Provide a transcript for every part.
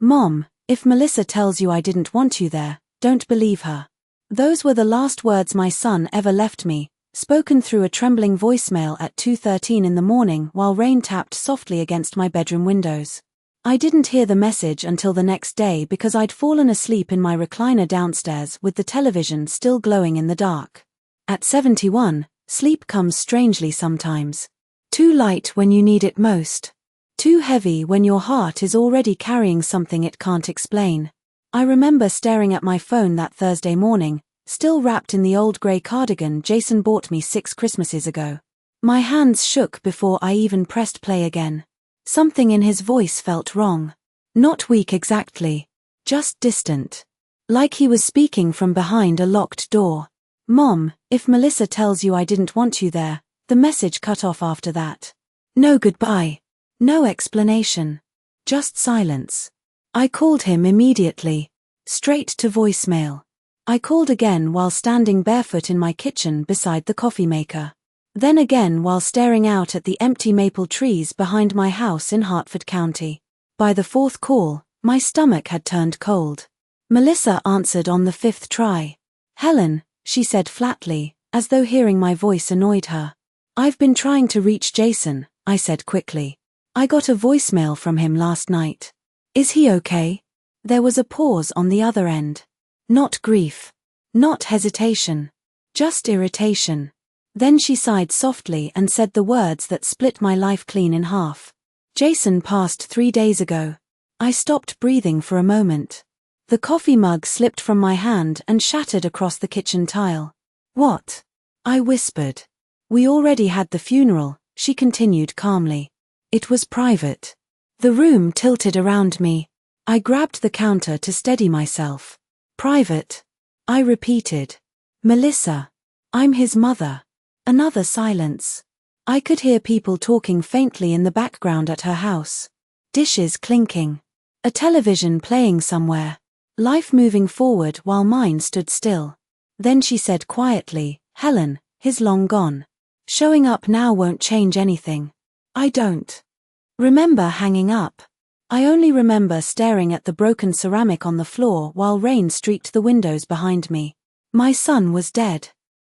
Mom, if Melissa tells you I didn't want you there, don't believe her. Those were the last words my son ever left me, spoken through a trembling voicemail at 2:13 in the morning while rain tapped softly against my bedroom windows. I didn't hear the message until the next day because I'd fallen asleep in my recliner downstairs with the television still glowing in the dark. At 71, sleep comes strangely sometimes. Too light when you need it most. Too heavy when your heart is already carrying something it can't explain. I remember staring at my phone that Thursday morning, still wrapped in the old grey cardigan Jason bought me 6 Christmases ago. My hands shook before I even pressed play again. Something in his voice felt wrong. Not weak exactly. Just distant. Like he was speaking from behind a locked door. Mom, if Melissa tells you I didn't want you there, the message cut off after that. No goodbye. No explanation. Just silence. I called him immediately. Straight to voicemail. I called again while standing barefoot in my kitchen beside the coffee maker. Then again while staring out at the empty maple trees behind my house in Hartford County. By the 4th call, my stomach had turned cold. Melissa answered on the 5th try. Helen, she said flatly, as though hearing my voice annoyed her. I've been trying to reach Jason, I said quickly. I got a voicemail from him last night. Is he okay? There was a pause on the other end. Not grief. Not hesitation. Just irritation. Then she sighed softly and said the words that split my life clean in half. Jason passed 3 days ago. I stopped breathing for a moment. The coffee mug slipped from my hand and shattered across the kitchen tile. What? I whispered. We already had the funeral, she continued calmly. It was private. The room tilted around me. I grabbed the counter to steady myself. Private. I repeated. Melissa. I'm his mother. Another silence. I could hear people talking faintly in the background at her house. Dishes clinking. A television playing somewhere. Life moving forward while mine stood still. Then she said quietly, Helen, he's long gone. Showing up now won't change anything. I don't remember hanging up. I only remember staring at the broken ceramic on the floor while rain streaked the windows behind me. My son was dead.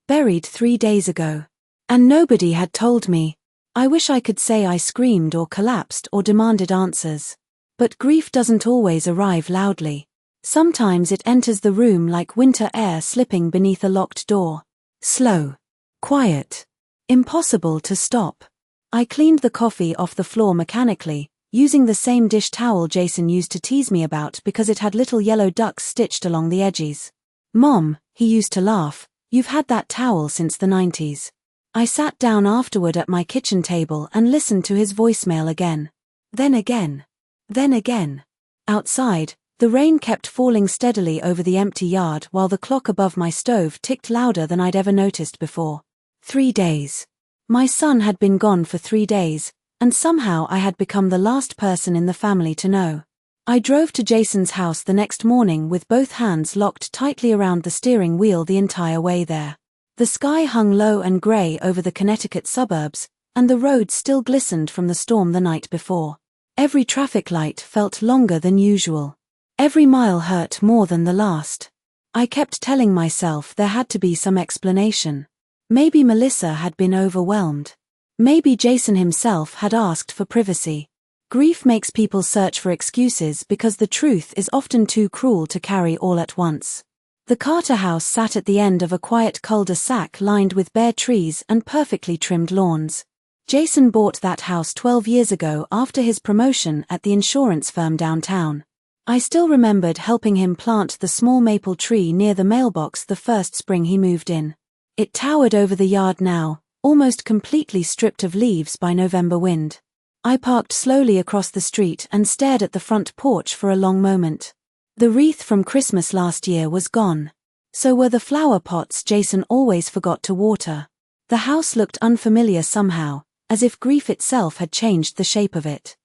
Buried 3 days ago. And nobody had told me. I wish I could say I screamed or collapsed or demanded answers. But grief doesn't always arrive loudly. Sometimes it enters the room like winter air slipping beneath a locked door. Slow. Quiet. Impossible to stop. I cleaned the coffee off the floor mechanically, using the same dish towel Jason used to tease me about because it had little yellow ducks stitched along the edges. Mom, he used to laugh, you've had that towel since the 90s. I sat down afterward at my kitchen table and listened to his voicemail again. Then again. Then again. Outside, the rain kept falling steadily over the empty yard while the clock above my stove ticked louder than I'd ever noticed before. 3 days. My son had been gone for 3 days, and somehow I had become the last person in the family to know. I drove to Jason's house the next morning with both hands locked tightly around the steering wheel the entire way there. The sky hung low and grey over the Connecticut suburbs, and the road still glistened from the storm the night before. Every traffic light felt longer than usual. Every mile hurt more than the last. I kept telling myself there had to be some explanation. Maybe Melissa had been overwhelmed. Maybe Jason himself had asked for privacy. Grief makes people search for excuses because the truth is often too cruel to carry all at once. The Carter house sat at the end of a quiet cul-de-sac lined with bare trees and perfectly trimmed lawns. Jason bought that house 12 years ago after his promotion at the insurance firm downtown. I still remembered helping him plant the small maple tree near the mailbox the first spring he moved in. It towered over the yard now, almost completely stripped of leaves by November wind. I parked slowly across the street and stared at the front porch for a long moment. The wreath from Christmas last year was gone. So were the flower pots Jason always forgot to water. The house looked unfamiliar somehow, as if grief itself had changed the shape of it.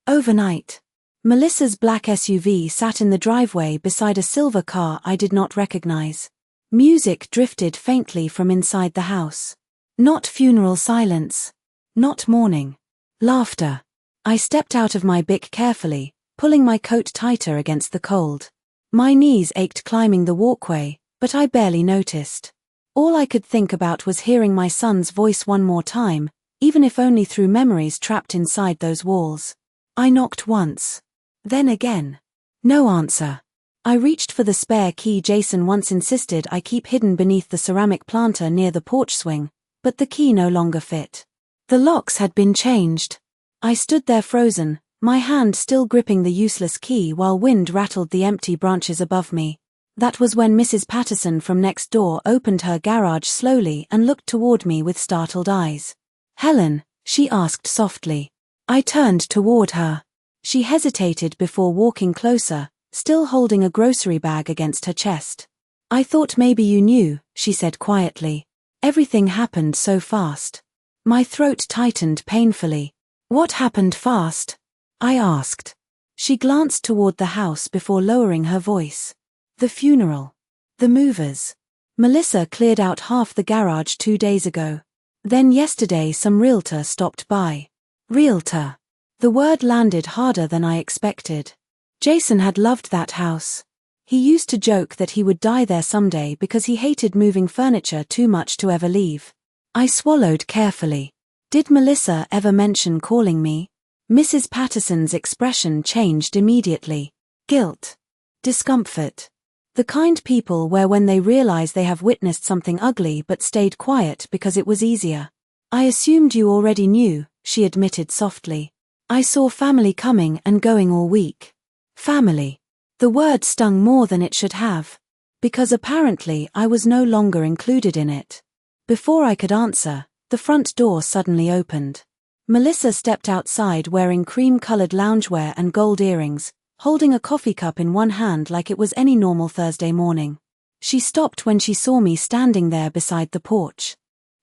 Overnight. Melissa's black SUV sat in the driveway beside a silver car I did not recognize. Music drifted faintly from inside the house. Not funeral silence. Not mourning. Laughter. I stepped out of my Bic carefully, pulling my coat tighter against the cold. My knees ached climbing the walkway, but I barely noticed. All I could think about was hearing my son's voice one more time, even if only through memories trapped inside those walls. I knocked once. Then again. No answer. I reached for the spare key Jason once insisted I keep hidden beneath the ceramic planter near the porch swing, but the key no longer fit. The locks had been changed. I stood there frozen, my hand still gripping the useless key while wind rattled the empty branches above me. That was when Mrs. Patterson from next door opened her garage slowly and looked toward me with startled eyes. "Helen," she asked softly. I turned toward her. She hesitated before walking closer, still holding a grocery bag against her chest. "I thought maybe you knew," she said quietly. "Everything happened so fast." My throat tightened painfully. "What happened fast?" I asked. She glanced toward the house before lowering her voice. "The funeral. The movers. Melissa cleared out half the garage 2 days ago. Then yesterday some realtor stopped by." Realtor. The word landed harder than I expected. Jason had loved that house. He used to joke that he would die there someday because he hated moving furniture too much to ever leave. I swallowed carefully. Did Melissa ever mention calling me? Mrs. Patterson's expression changed immediately. Guilt. Discomfort. The kind people where when they realize they have witnessed something ugly but stayed quiet because it was easier. "I assumed you already knew," she admitted softly. "I saw family coming and going all week." Family. The word stung more than it should have. Because apparently I was no longer included in it. Before I could answer, the front door suddenly opened. Melissa stepped outside wearing cream-colored loungewear and gold earrings, holding a coffee cup in one hand like it was any normal Thursday morning. She stopped when she saw me standing there beside the porch.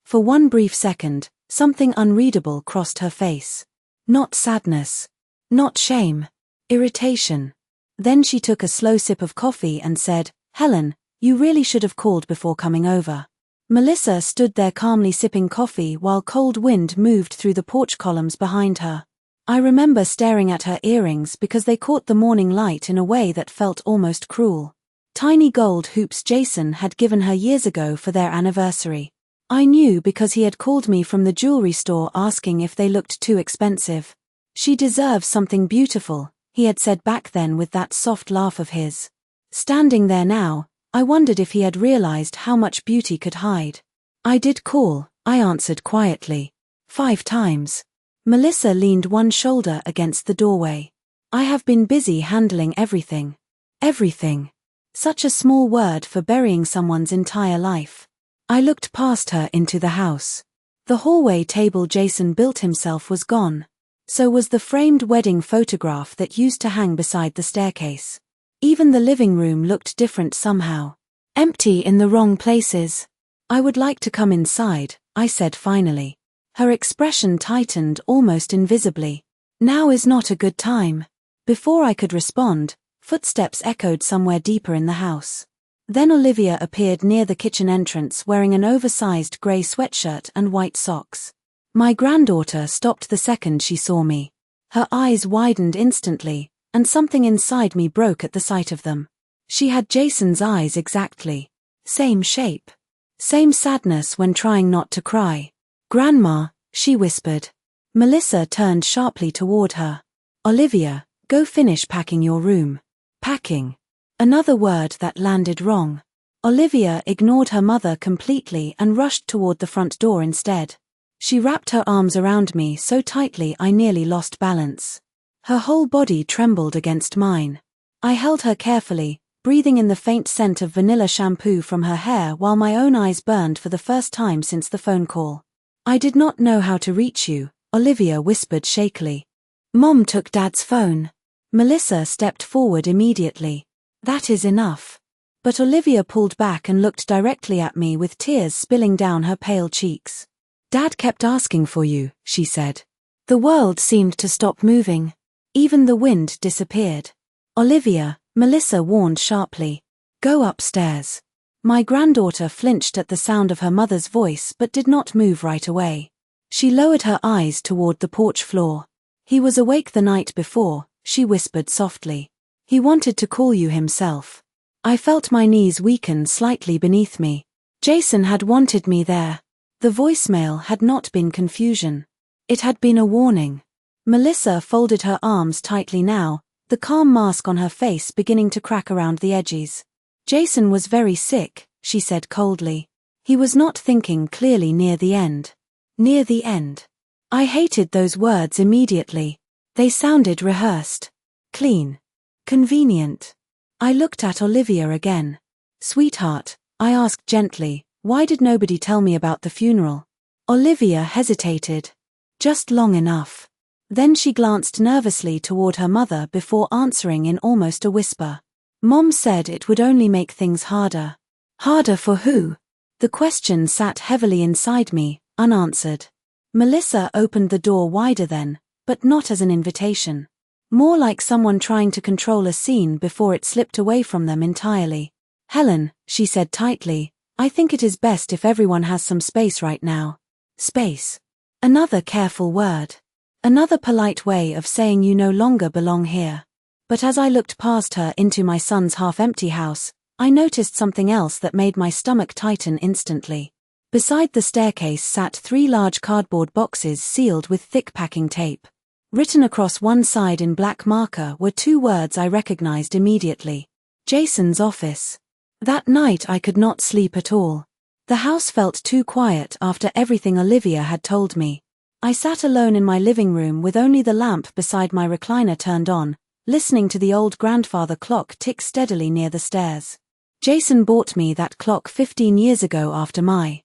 For one brief second, something unreadable crossed her face. Not sadness. Not shame. Irritation. Then she took a slow sip of coffee and said, "Helen, you really should have called before coming over." Melissa stood there calmly sipping coffee while cold wind moved through the porch columns behind her. I remember staring at her earrings because they caught the morning light in a way that felt almost cruel. Tiny gold hoops Jason had given her years ago for their anniversary. I knew because he had called me from the jewelry store asking if they looked too expensive. "She deserves something beautiful," he had said back then with that soft laugh of his. Standing there now, I wondered if he had realized how much beauty could hide. "I did call," I answered quietly. 5 times. Melissa leaned one shoulder against the doorway. "I have been busy handling everything." Everything. Such a small word for burying someone's entire life. I looked past her into the house. The hallway table Jason built himself was gone. So was the framed wedding photograph that used to hang beside the staircase. Even the living room looked different somehow. Empty in the wrong places. "I would like to come inside," I said finally. Her expression tightened almost invisibly. "Now is not a good time." Before I could respond, footsteps echoed somewhere deeper in the house. Then Olivia appeared near the kitchen entrance wearing an oversized grey sweatshirt and white socks. My granddaughter stopped the second she saw me. Her eyes widened instantly, and something inside me broke at the sight of them. She had Jason's eyes exactly. Same shape. Same sadness when trying not to cry. "Grandma," she whispered. Melissa turned sharply toward her. "Olivia, go finish packing your room." Packing. Another word that landed wrong. Olivia ignored her mother completely and rushed toward the front door instead. She wrapped her arms around me so tightly I nearly lost balance. Her whole body trembled against mine. I held her carefully, breathing in the faint scent of vanilla shampoo from her hair while my own eyes burned for the first time since the phone call. "I did not know how to reach you," Olivia whispered shakily. "Mom took Dad's phone." Melissa stepped forward immediately. "That is enough." But Olivia pulled back and looked directly at me with tears spilling down her pale cheeks. "Dad kept asking for you," she said. The world seemed to stop moving. Even the wind disappeared. "Olivia," Melissa warned sharply. "Go upstairs." My granddaughter flinched at the sound of her mother's voice but did not move right away. She lowered her eyes toward the porch floor. He was awake the night before, she whispered softly. He wanted to call you himself. I felt my knees weaken slightly beneath me. Jason had wanted me there. The voicemail had not been confusion. It had been a warning. Melissa folded her arms tightly now, the calm mask on her face beginning to crack around the edges. Jason was very sick, she said coldly. He was not thinking clearly near the end. Near the end. I hated those words immediately. They sounded rehearsed. Clean. Convenient. I looked at Olivia again. Sweetheart, I asked gently, why did nobody tell me about the funeral? Olivia hesitated. Just long enough. Then she glanced nervously toward her mother before answering in almost a whisper. Mom said it would only make things harder. Harder for who? The question sat heavily inside me, unanswered. Melissa opened the door wider then, but not as an invitation. More like someone trying to control a scene before it slipped away from them entirely. Helen, she said tightly, I think it is best if everyone has some space right now. Space. Another careful word. Another polite way of saying you no longer belong here. But as I looked past her into my son's half-empty house, I noticed something else that made my stomach tighten instantly. Beside the staircase sat 3 large cardboard boxes sealed with thick packing tape. Written across one side in black marker were 2 words I recognized immediately. Jason's office. That night I could not sleep at all. The house felt too quiet after everything Olivia had told me. I sat alone in my living room with only the lamp beside my recliner turned on, listening to the old grandfather clock tick steadily near the stairs. Jason bought me that clock 15 years ago after my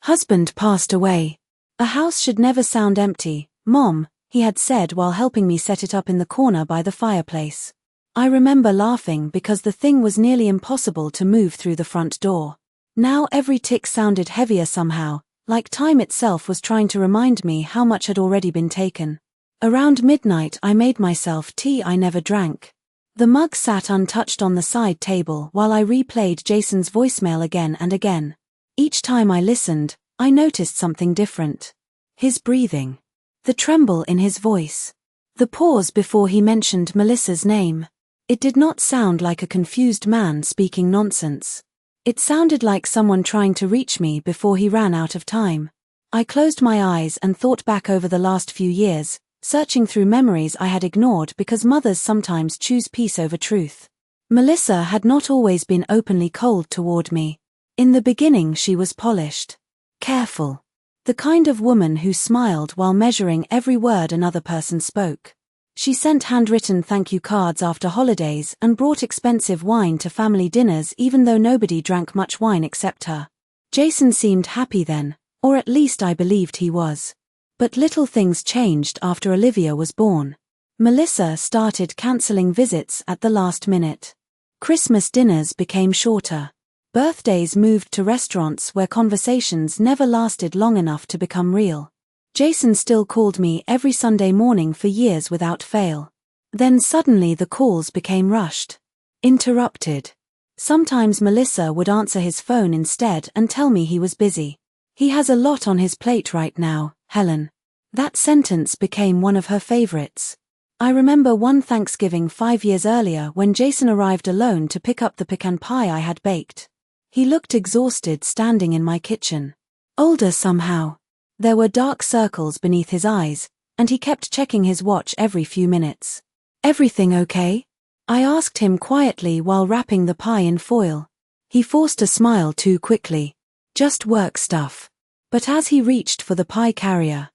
husband passed away. A house should never sound empty, Mom, he had said while helping me set it up in the corner by the fireplace. I remember laughing because the thing was nearly impossible to move through the front door. Now every tick sounded heavier somehow, like time itself was trying to remind me how much had already been taken. Around midnight I made myself tea I never drank. The mug sat untouched on the side table while I replayed Jason's voicemail again and again. Each time I listened, I noticed something different. His breathing. The tremble in his voice. The pause before he mentioned Melissa's name. It did not sound like a confused man speaking nonsense. It sounded like someone trying to reach me before he ran out of time. I closed my eyes and thought back over the last few years, searching through memories I had ignored because mothers sometimes choose peace over truth. Melissa had not always been openly cold toward me. In the beginning she was polished. Careful. The kind of woman who smiled while measuring every word another person spoke. She sent handwritten thank you cards after holidays and brought expensive wine to family dinners even though nobody drank much wine except her. Jason seemed happy then, or at least I believed he was. But little things changed after Olivia was born. Melissa started cancelling visits at the last minute. Christmas dinners became shorter. Birthdays moved to restaurants where conversations never lasted long enough to become real. Jason still called me every Sunday morning for years without fail. Then suddenly the calls became rushed. Interrupted. Sometimes Melissa would answer his phone instead and tell me he was busy. He has a lot on his plate right now, Helen. That sentence became one of her favorites. I remember one Thanksgiving 5 years earlier when Jason arrived alone to pick up the pecan pie I had baked. He looked exhausted standing in my kitchen. Older somehow. There were dark circles beneath his eyes, and he kept checking his watch every few minutes. Everything okay? I asked him quietly while wrapping the pie in foil. He forced a smile too quickly. Just work stuff. But as he reached for the pie carrier,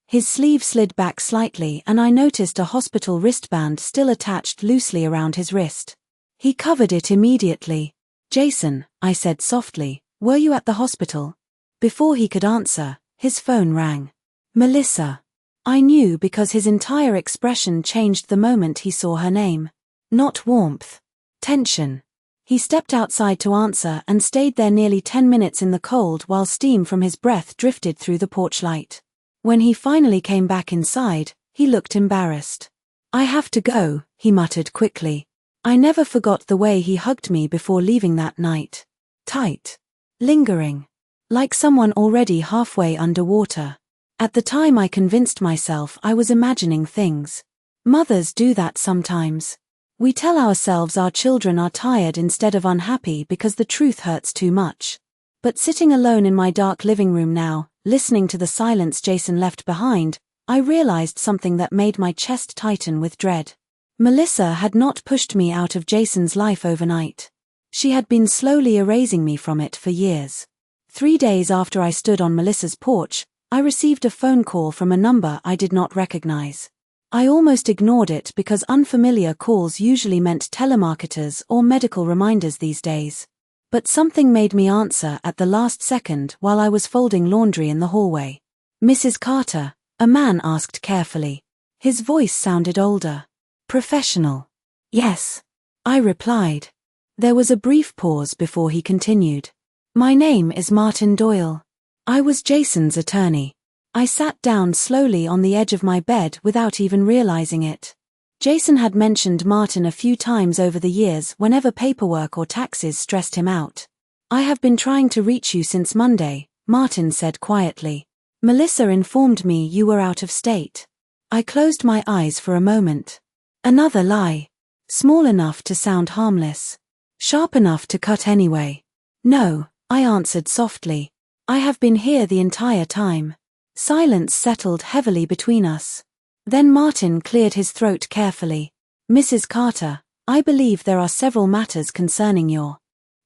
his sleeve slid back slightly and I noticed a hospital wristband still attached loosely around his wrist. He covered it immediately. Jason, I said softly, were you at the hospital? Before he could answer, his phone rang. Melissa. I knew because his entire expression changed the moment he saw her name. Not warmth. Tension. He stepped outside to answer and stayed there nearly 10 minutes in the cold while steam from his breath drifted through the porch light. When he finally came back inside, he looked embarrassed. I have to go, he muttered quickly. I never forgot the way he hugged me before leaving that night. Tight. Lingering. Like someone already halfway underwater. At the time I convinced myself I was imagining things. Mothers do that sometimes. We tell ourselves our children are tired instead of unhappy because the truth hurts too much. But sitting alone in my dark living room now, listening to the silence Jason left behind, I realized something that made my chest tighten with dread. Melissa had not pushed me out of Jason's life overnight. She had been slowly erasing me from it for years. 3 days after I stood on Melissa's porch, I received a phone call from a number I did not recognize. I almost ignored it because unfamiliar calls usually meant telemarketers or medical reminders these days. But something made me answer at the last second while I was folding laundry in the hallway. "Mrs. Carter?" a man asked carefully. His voice sounded older. "Professional." "Yes," I replied. There was a brief pause before he continued. "My name is Martin Doyle. I was Jason's attorney." I sat down slowly on the edge of my bed without even realizing it. Jason had mentioned Martin a few times over the years whenever paperwork or taxes stressed him out. "I have been trying to reach you since Monday," Martin said quietly. "Melissa informed me you were out of state." I closed my eyes for a moment. Another lie. Small enough to sound harmless. Sharp enough to cut anyway. "No," I answered softly. "I have been here the entire time." Silence settled heavily between us. Then Martin cleared his throat carefully. "Mrs. Carter, I believe there are several matters concerning your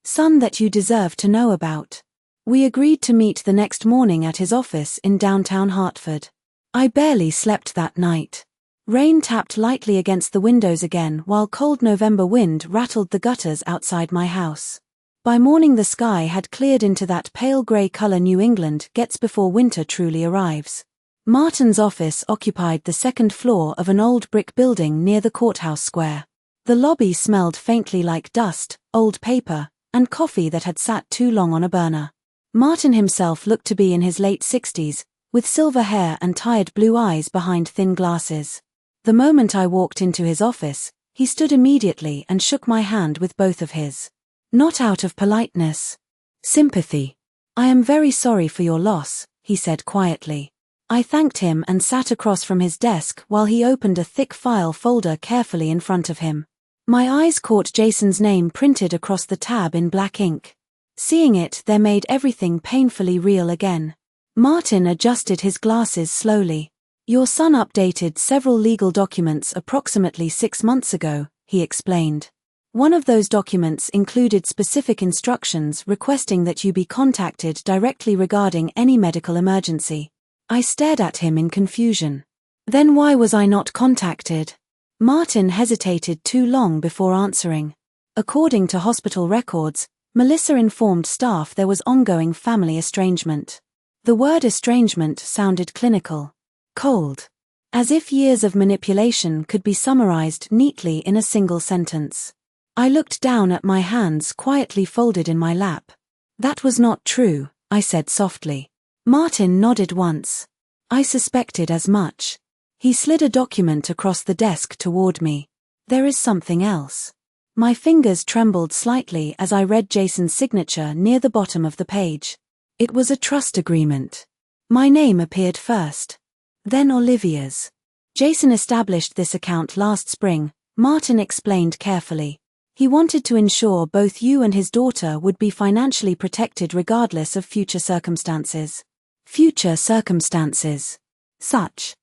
son that you deserve to know about." We agreed to meet the next morning at his office in downtown Hartford. I barely slept that night. Rain tapped lightly against the windows again while cold November wind rattled the gutters outside my house. By morning the sky had cleared into that pale grey color New England gets before winter truly arrives. Martin's office occupied the second floor of an old brick building near the courthouse square. The lobby smelled faintly like dust, old paper, and coffee that had sat too long on a burner. Martin himself looked to be in his late 60s, with silver hair and tired blue eyes behind thin glasses. The moment I walked into his office, he stood immediately and shook my hand with both of his. Not out of politeness. Sympathy. "I am very sorry for your loss," he said quietly. I thanked him and sat across from his desk while he opened a thick file folder carefully in front of him. My eyes caught Jason's name printed across the tab in black ink. Seeing it there made everything painfully real again. Martin adjusted his glasses slowly. "Your son updated several legal documents approximately 6 months ago," he explained. "One of those documents included specific instructions requesting that you be contacted directly regarding any medical emergency." I stared at him in confusion. Then why was I not contacted? Martin hesitated too long before answering. According to hospital records, Melissa informed staff there was ongoing family estrangement. The word estrangement sounded clinical. Cold. As if years of manipulation could be summarized neatly in a single sentence. I looked down at my hands quietly folded in my lap. "That was not true," I said softly. Martin nodded once. I suspected as much. He slid a document across the desk toward me. "There is something else." My fingers trembled slightly as I read Jason's signature near the bottom of the page. It was a trust agreement. My name appeared first. Then Olivia's. "Jason established this account last spring," Martin explained carefully. "He wanted to ensure both you and his daughter would be financially protected regardless of future circumstances." Future circumstances. Such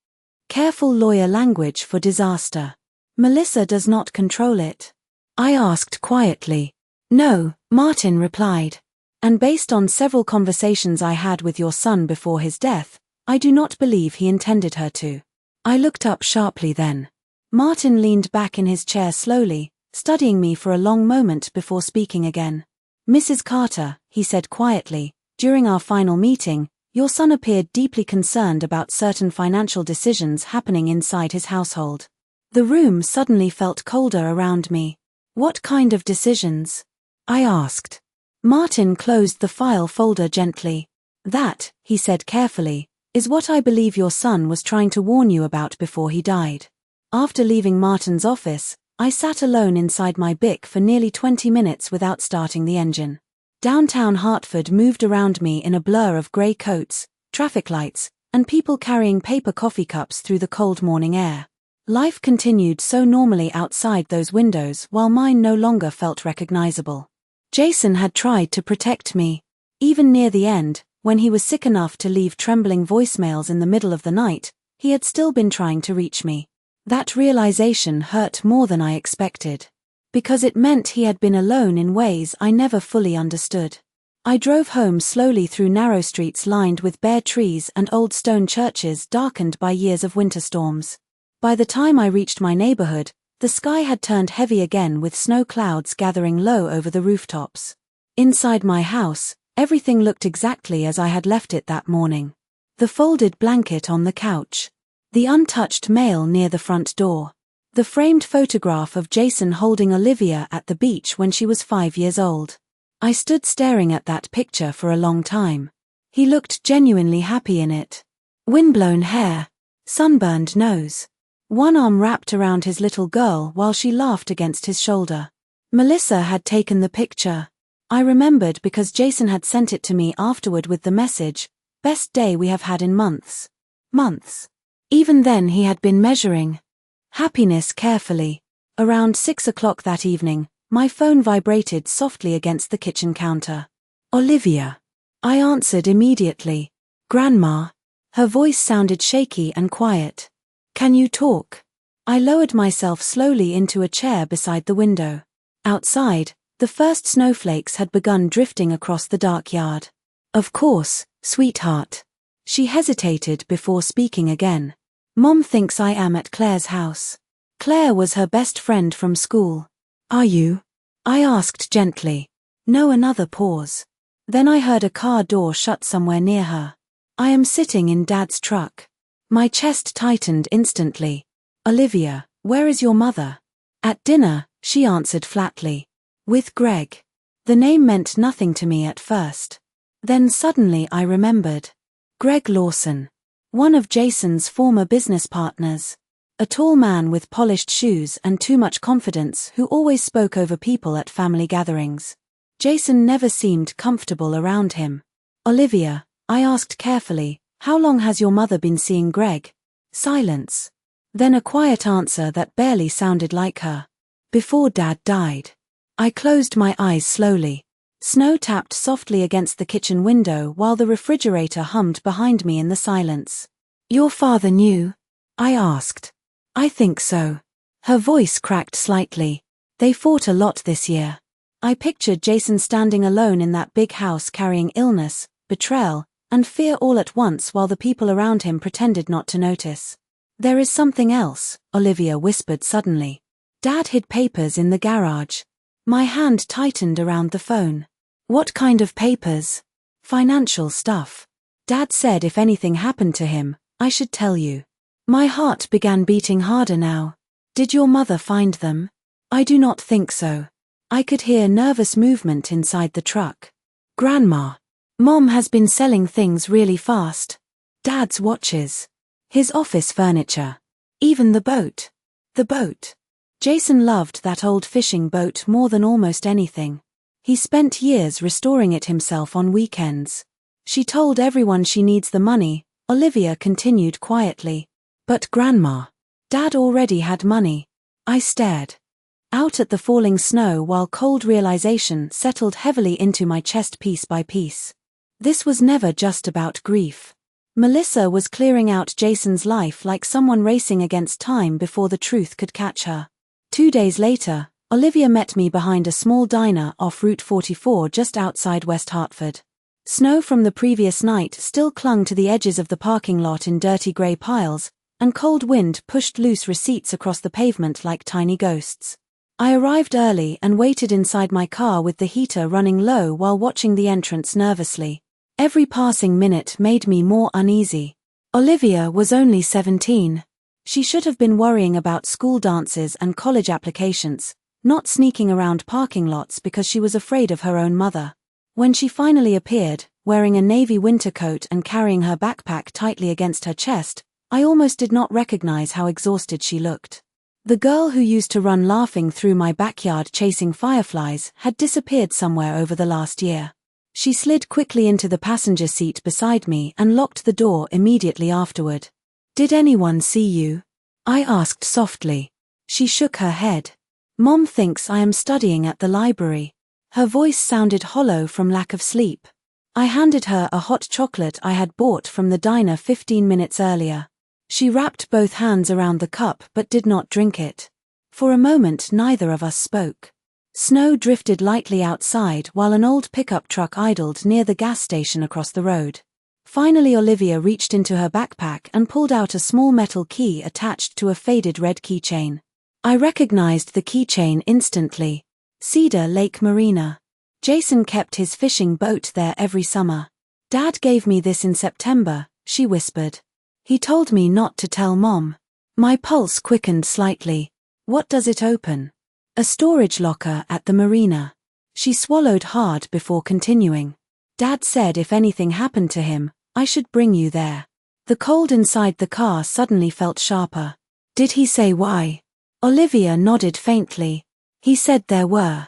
careful lawyer language for disaster. "Melissa does not control it?" I asked quietly. "No," Martin replied. "And based on several conversations I had with your son before his death, I do not believe he intended her to." I looked up sharply then. Martin leaned back in his chair slowly, studying me for a long moment before speaking again. "Mrs. Carter," he said quietly, "during our final meeting, your son appeared deeply concerned about certain financial decisions happening inside his household." The room suddenly felt colder around me. "What kind of decisions?" I asked. Martin closed the file folder gently. "That," he said carefully, "is what I believe your son was trying to warn you about before he died." After leaving Martin's office, I sat alone inside my Bic for nearly 20 minutes without starting the engine. Downtown Hartford moved around me in a blur of grey coats, traffic lights, and people carrying paper coffee cups through the cold morning air. Life continued so normally outside those windows while mine no longer felt recognizable. Jason had tried to protect me. Even near the end, when he was sick enough to leave trembling voicemails in the middle of the night, he had still been trying to reach me. That realization hurt more than I expected. Because it meant he had been alone in ways I never fully understood. I drove home slowly through narrow streets lined with bare trees and old stone churches darkened by years of winter storms. By the time I reached my neighborhood, the sky had turned heavy again with snow clouds gathering low over the rooftops. Inside my house, everything looked exactly as I had left it that morning. The folded blanket on the couch. The untouched mail near the front door. The framed photograph of Jason holding Olivia at the beach when she was 5 years old. I stood staring at that picture for a long time. He looked genuinely happy in it. Windblown hair. Sunburned nose. One arm wrapped around his little girl while she laughed against his shoulder. Melissa had taken the picture. I remembered because Jason had sent it to me afterward with the message, "Best day we have had in months." Months. Even then he had been measuring happiness carefully. Around 6 o'clock that evening, my phone vibrated softly against the kitchen counter. Olivia. I answered immediately. Grandma. Her voice sounded shaky and quiet. Can you talk? I lowered myself slowly into a chair beside the window. Outside, the first snowflakes had begun drifting across the dark yard. Of course, sweetheart. She hesitated before speaking again. Mom thinks I am at Claire's house. Claire was her best friend from school. Are you? I asked gently. No, another pause. Then I heard a car door shut somewhere near her. I am sitting in Dad's truck. My chest tightened instantly. Olivia, where is your mother? At dinner, she answered flatly. With Greg. The name meant nothing to me at first. Then suddenly I remembered. Greg Lawson. One of Jason's former business partners. A tall man with polished shoes and too much confidence who always spoke over people at family gatherings. Jason never seemed comfortable around him. Olivia, I asked carefully, how long has your mother been seeing Greg? Silence. Then a quiet answer that barely sounded like her. Before Dad died. I closed my eyes slowly. Snow tapped softly against the kitchen window while the refrigerator hummed behind me in the silence. Your father knew? I asked. I think so. Her voice cracked slightly. They fought a lot this year. I pictured Jason standing alone in that big house carrying illness, betrayal, and fear all at once while the people around him pretended not to notice. There is something else, Olivia whispered suddenly. Dad hid papers in the garage. My hand tightened around the phone. What kind of papers? Financial stuff. Dad said if anything happened to him, I should tell you. My heart began beating harder now. Did your mother find them? I do not think so. I could hear nervous movement inside the truck. Grandma. Mom has been selling things really fast. Dad's watches. His office furniture. Even the boat. The boat. Jason loved that old fishing boat more than almost anything. He spent years restoring it himself on weekends. She told everyone she needs the money, Olivia continued quietly. But Grandma. Dad already had money. I stared out at the falling snow while cold realization settled heavily into my chest piece by piece. This was never just about grief. Melissa was clearing out Jason's life like someone racing against time before the truth could catch her. 2 days later, Olivia met me behind a small diner off Route 44 just outside West Hartford. Snow from the previous night still clung to the edges of the parking lot in dirty grey piles, and cold wind pushed loose receipts across the pavement like tiny ghosts. I arrived early and waited inside my car with the heater running low while watching the entrance nervously. Every passing minute made me more uneasy. Olivia was only 17. She should have been worrying about school dances and college applications, not sneaking around parking lots because she was afraid of her own mother. When she finally appeared, wearing a navy winter coat and carrying her backpack tightly against her chest, I almost did not recognize how exhausted she looked. The girl who used to run laughing through my backyard chasing fireflies had disappeared somewhere over the last year. She slid quickly into the passenger seat beside me and locked the door immediately afterward. Did anyone see you? I asked softly. She shook her head. Mom thinks I am studying at the library. Her voice sounded hollow from lack of sleep. I handed her a hot chocolate I had bought from the diner 15 minutes earlier. She wrapped both hands around the cup but did not drink it. For a moment neither of us spoke. Snow drifted lightly outside while an old pickup truck idled near the gas station across the road. Finally Olivia reached into her backpack and pulled out a small metal key attached to a faded red keychain. I recognized the keychain instantly. Cedar Lake Marina. Jason kept his fishing boat there every summer. Dad gave me this in September, she whispered. He told me not to tell Mom. My pulse quickened slightly. What does it open? A storage locker at the marina. She swallowed hard before continuing. Dad said if anything happened to him, I should bring you there. The cold inside the car suddenly felt sharper. Did he say why? Olivia nodded faintly. He said there were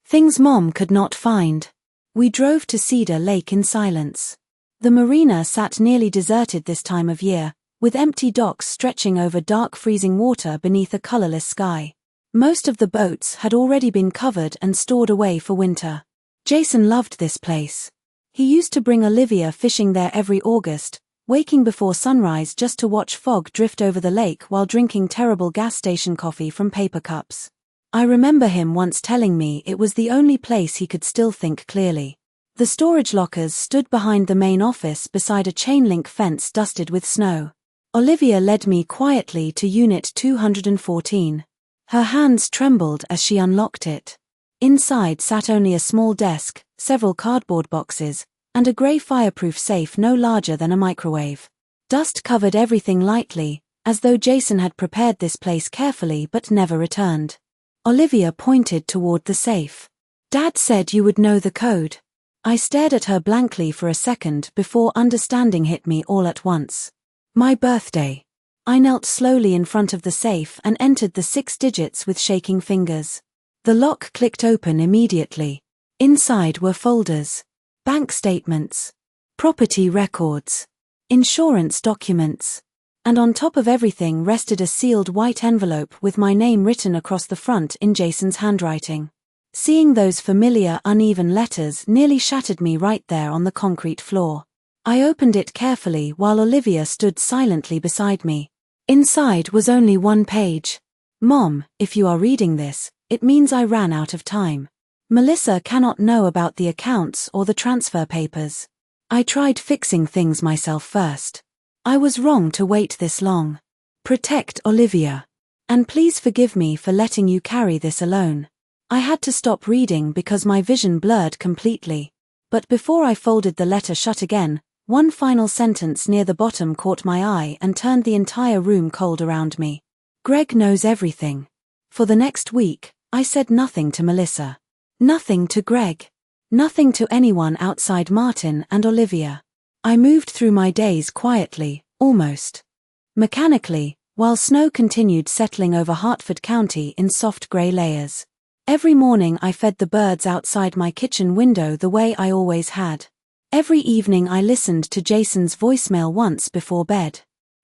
things Mom could not find. We drove to Cedar Lake in silence. The marina sat nearly deserted this time of year, with empty docks stretching over dark freezing water beneath a colorless sky. Most of the boats had already been covered and stored away for winter. Jason loved this place. He used to bring Olivia fishing there every August, waking before sunrise just to watch fog drift over the lake while drinking terrible gas station coffee from paper cups. I remember him once telling me it was the only place he could still think clearly. The storage lockers stood behind the main office beside a chain-link fence dusted with snow. Olivia led me quietly to Unit 214. Her hands trembled as she unlocked it. Inside sat only a small desk, several cardboard boxes, and a grey fireproof safe no larger than a microwave. Dust covered everything lightly, as though Jason had prepared this place carefully but never returned. Olivia pointed toward the safe. Dad said you would know the code. I stared at her blankly for a second before understanding hit me all at once. My birthday. I knelt slowly in front of the safe and entered the 6 digits with shaking fingers. The lock clicked open immediately. Inside were folders, bank statements, property records, insurance documents, and on top of everything rested a sealed white envelope with my name written across the front in Jason's handwriting. Seeing those familiar uneven letters nearly shattered me right there on the concrete floor. I opened it carefully while Olivia stood silently beside me. Inside was only one page. Mom, if you are reading this, it means I ran out of time. Melissa cannot know about the accounts or the transfer papers. I tried fixing things myself first. I was wrong to wait this long. Protect Olivia. And please forgive me for letting you carry this alone. I had to stop reading because my vision blurred completely. But before I folded the letter shut again, one final sentence near the bottom caught my eye and turned the entire room cold around me. Greg knows everything. For the next week, I said nothing to Melissa. Nothing to Greg. Nothing to anyone outside Martin and Olivia. I moved through my days quietly, almost mechanically, while snow continued settling over Hartford County in soft gray layers. Every morning I fed the birds outside my kitchen window the way I always had. Every evening I listened to Jason's voicemail once before bed.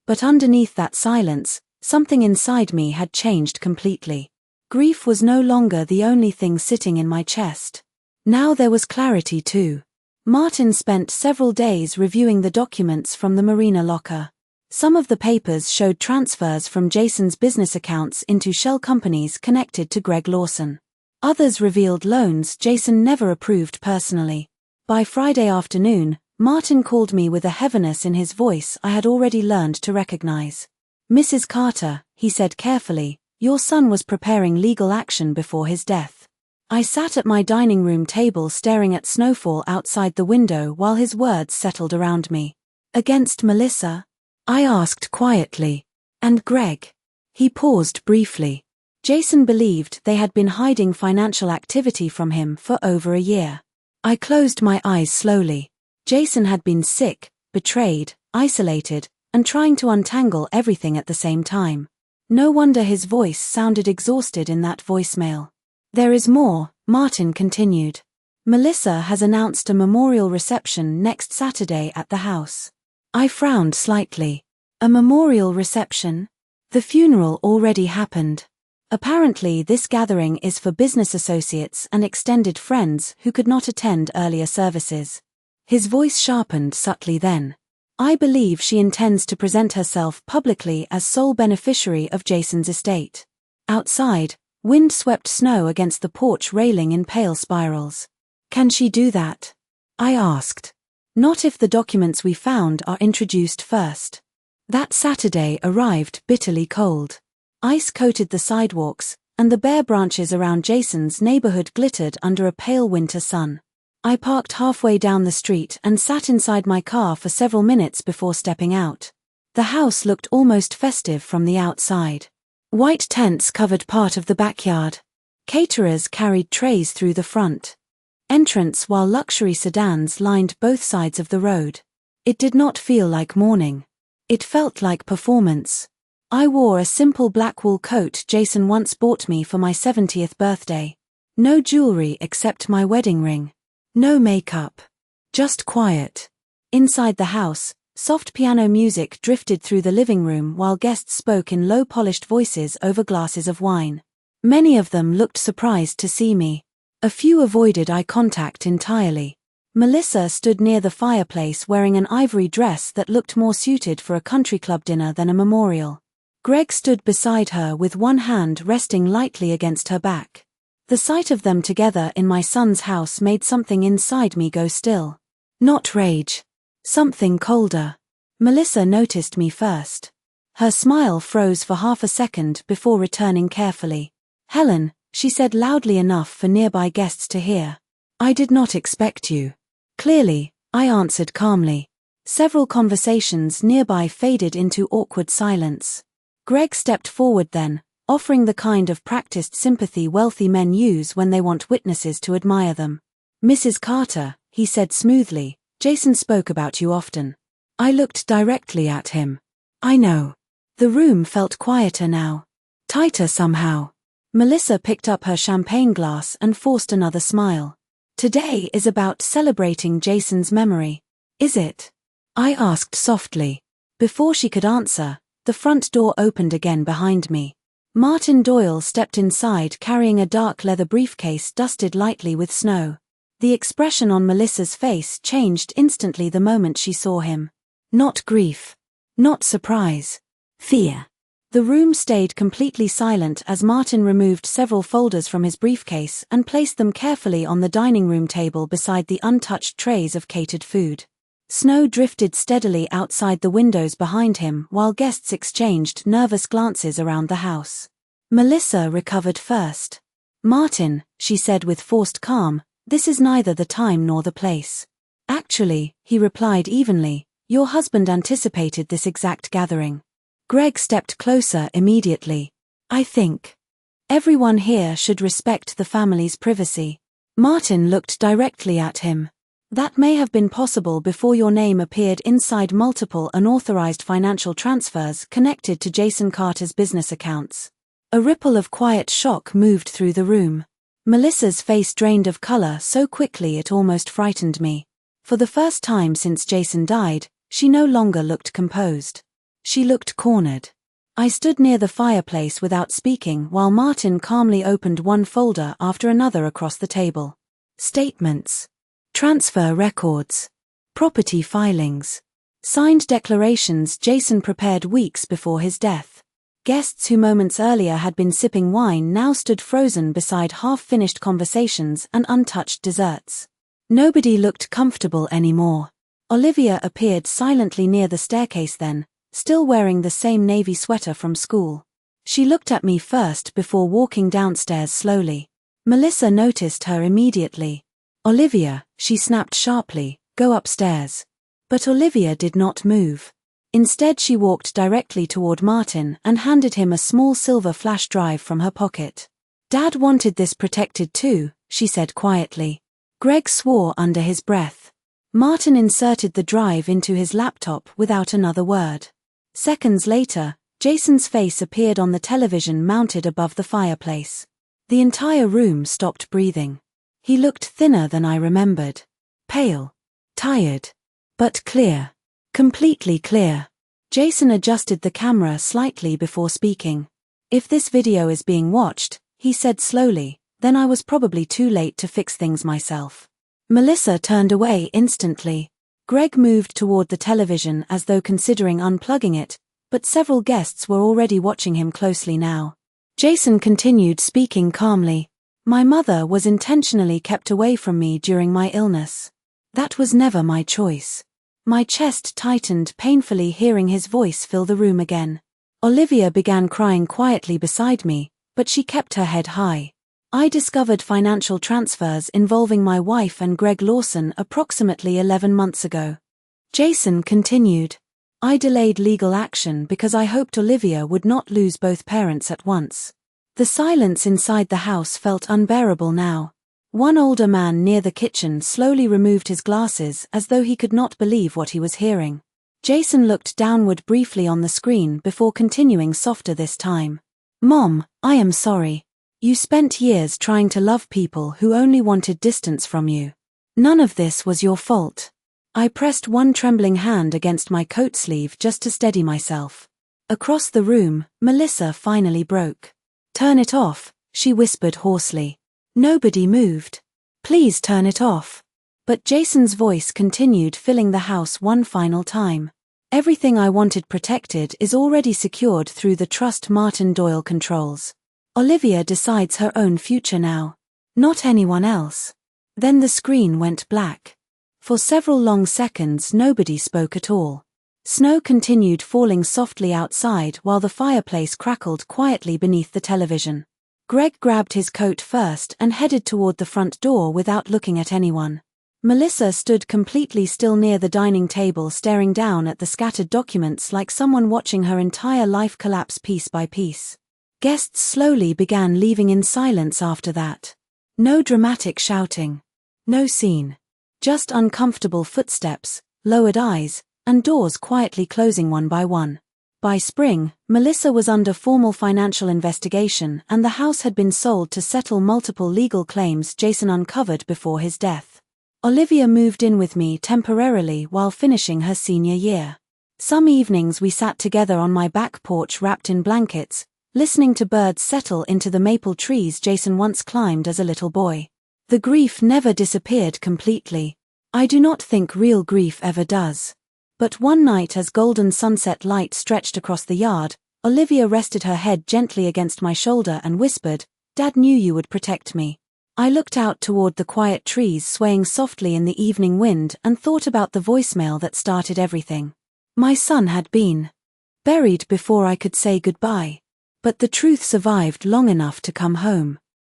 But underneath that silence, something inside me had changed completely. Grief was no longer the only thing sitting in my chest. Now there was clarity too. Martin spent several days reviewing the documents from the marina locker. Some of the papers showed transfers from Jason's business accounts into shell companies connected to Greg Lawson. Others revealed loans Jason never approved personally. By Friday afternoon, Martin called me with a heaviness in his voice I had already learned to recognize. Mrs. Carter, he said carefully, your son was preparing legal action before his death. I sat at my dining room table staring at snowfall outside the window while his words settled around me. Against Melissa? I asked quietly. And Greg? He paused briefly. Jason believed they had been hiding financial activity from him for over a year. I closed my eyes slowly. Jason had been sick, betrayed, isolated, and trying to untangle everything at the same time. No wonder his voice sounded exhausted in that voicemail. There is more, Martin continued. Melissa has announced a memorial reception next Saturday at the house. I frowned slightly. A memorial reception? The funeral already happened. Apparently this gathering is for business associates and extended friends who could not attend earlier services. His voice sharpened subtly then. I believe she intends to present herself publicly as sole beneficiary of Jason's estate. Outside, wind swept snow against the porch railing in pale spirals. Can she do that? I asked. Not if the documents we found are introduced first. That Saturday arrived bitterly cold. Ice coated the sidewalks, and the bare branches around Jason's neighborhood glittered under a pale winter sun. I parked halfway down the street and sat inside my car for several minutes before stepping out. The house looked almost festive from the outside. White tents covered part of the backyard. Caterers carried trays through the front entrance while luxury sedans lined both sides of the road. It did not feel like mourning. It felt like performance. I wore a simple black wool coat Jason once bought me for my 70th birthday. No jewelry except my wedding ring. No makeup. Just quiet. Inside the house, soft piano music drifted through the living room while guests spoke in low-polished voices over glasses of wine. Many of them looked surprised to see me. A few avoided eye contact entirely. Melissa stood near the fireplace wearing an ivory dress that looked more suited for a country club dinner than a memorial. Greg stood beside her with one hand resting lightly against her back. The sight of them together in my son's house made something inside me go still. Not rage. Something colder. Melissa noticed me first. Her smile froze for half a second before returning carefully. Helen, she said loudly enough for nearby guests to hear. I did not expect you. Clearly, I answered calmly. Several conversations nearby faded into awkward silence. Greg stepped forward then, offering the kind of practiced sympathy wealthy men use when they want witnesses to admire them. Mrs. Carter, he said smoothly, Jason spoke about you often. I looked directly at him. I know. The room felt quieter now. Tighter somehow. Melissa picked up her champagne glass and forced another smile. Today is about celebrating Jason's memory. Is it? I asked softly. Before she could answer, the front door opened again behind me. Martin Doyle stepped inside carrying a dark leather briefcase dusted lightly with snow. The expression on Melissa's face changed instantly the moment she saw him. Not grief. Not surprise. Fear. The room stayed completely silent as Martin removed several folders from his briefcase and placed them carefully on the dining room table beside the untouched trays of catered food. Snow drifted steadily outside the windows behind him while guests exchanged nervous glances around the house. Melissa recovered first. Martin, she said with forced calm, this is neither the time nor the place. Actually, he replied evenly, your husband anticipated this exact gathering. Greg stepped closer immediately. I think everyone here should respect the family's privacy. Martin looked directly at him. That may have been possible before your name appeared inside multiple unauthorized financial transfers connected to Jason Carter's business accounts. A ripple of quiet shock moved through the room. Melissa's face drained of color so quickly it almost frightened me. For the first time since Jason died, she no longer looked composed. She looked cornered. I stood near the fireplace without speaking while Martin calmly opened one folder after another across the table. Statements. Transfer records. Property filings. Signed declarations Jason prepared weeks before his death. Guests who moments earlier had been sipping wine now stood frozen beside half-finished conversations and untouched desserts. Nobody looked comfortable anymore. Olivia appeared silently near the staircase then, still wearing the same navy sweater from school. She looked at me first before walking downstairs slowly. Melissa noticed her immediately. Olivia, she snapped sharply, go upstairs. But Olivia did not move. Instead she walked directly toward Martin and handed him a small silver flash drive from her pocket. Dad wanted this protected too, she said quietly. Greg swore under his breath. Martin inserted the drive into his laptop without another word. Seconds later, Jason's face appeared on the television mounted above the fireplace. The entire room stopped breathing. He looked thinner than I remembered. Pale. Tired. But clear. Completely clear. Jason adjusted the camera slightly before speaking. If this video is being watched, he said slowly, then I was probably too late to fix things myself. Melissa turned away instantly. Greg moved toward the television as though considering unplugging it, but several guests were already watching him closely now. Jason continued speaking calmly. My mother was intentionally kept away from me during my illness. That was never my choice. My chest tightened painfully hearing his voice fill the room again. Olivia began crying quietly beside me, but she kept her head high. I discovered financial transfers involving my wife and Greg Lawson approximately 11 months ago. Jason continued. I delayed legal action because I hoped Olivia would not lose both parents at once. The silence inside the house felt unbearable now. One older man near the kitchen slowly removed his glasses as though he could not believe what he was hearing. Jason looked downward briefly on the screen before continuing softer this time. Mom, I am sorry. You spent years trying to love people who only wanted distance from you. None of this was your fault. I pressed one trembling hand against my coat sleeve just to steady myself. Across the room, Melissa finally broke. Turn it off, she whispered hoarsely. Nobody moved. Please turn it off. But Jason's voice continued filling the house one final time. Everything I wanted protected is already secured through the trust Martin Doyle controls. Olivia decides her own future now. Not anyone else. Then the screen went black. For several long seconds nobody spoke at all. Snow continued falling softly outside while the fireplace crackled quietly beneath the television. Greg grabbed his coat first and headed toward the front door without looking at anyone. Melissa stood completely still near the dining table staring down at the scattered documents like someone watching her entire life collapse piece by piece. Guests slowly began leaving in silence after that. No dramatic shouting. No scene. Just uncomfortable footsteps, lowered eyes, and doors quietly closing one by one. By spring, Melissa was under formal financial investigation and the house had been sold to settle multiple legal claims Jason uncovered before his death. Olivia moved in with me temporarily while finishing her senior year. Some evenings we sat together on my back porch wrapped in blankets, listening to birds settle into the maple trees Jason once climbed as a little boy. The grief never disappeared completely. I do not think real grief ever does. But one night as golden sunset light stretched across the yard, Olivia rested her head gently against my shoulder and whispered, "Dad knew you would protect me." I looked out toward the quiet trees swaying softly in the evening wind and thought about the voicemail that started everything. My son had been buried before I could say goodbye. But the truth survived long enough to come home.